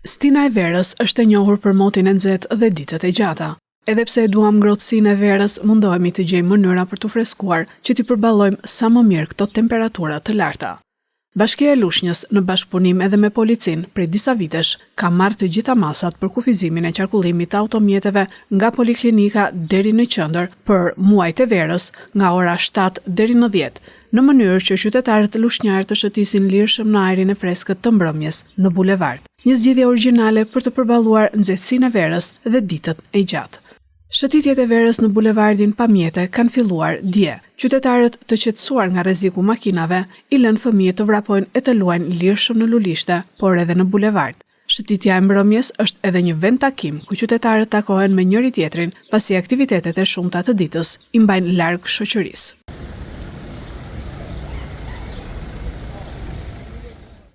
Stina e Verës është e njohur për motin e nxehtë dhe ditët e gjata. Edhe pse e duam ngrohtësinë e verës, mundohemi të gjejmë mënyra për t'u freskuar që t'i përballojmë sa më mirë këto temperatura të larta. Bashkia e Lushnjës, në bashkëpunim edhe me policinë, prej disa vitesh ka marrë të gjitha masat për kufizimin e qarkullimit të automjeteve nga poliklinika deri në qendër për muajt e verës, nga ora 7 deri në 10, në mënyrë që qytetarët lushnjarë të shëtisin lirshëm në ajrin e freskët të mbrëmjes në bulevard. Një zgjidhje origjinale për të përballuar nxehtësinë e verës dhe ditët e gjatë. Shëtitjet e verës në bulevardin Pamjete kanë filluar dje. Qytetarët të qetësuar nga rreziku makinave i lënë fëmijët të vrapojnë e të luajnë lirshëm në lulishte, por edhe në bulevard. Shëtitja e mbrëmjes është edhe një vend takim ku qytetarët takohen me njëri tjetrin, pasi aktivitetet e shumta të ditës i mbajnë larg shoqërisë.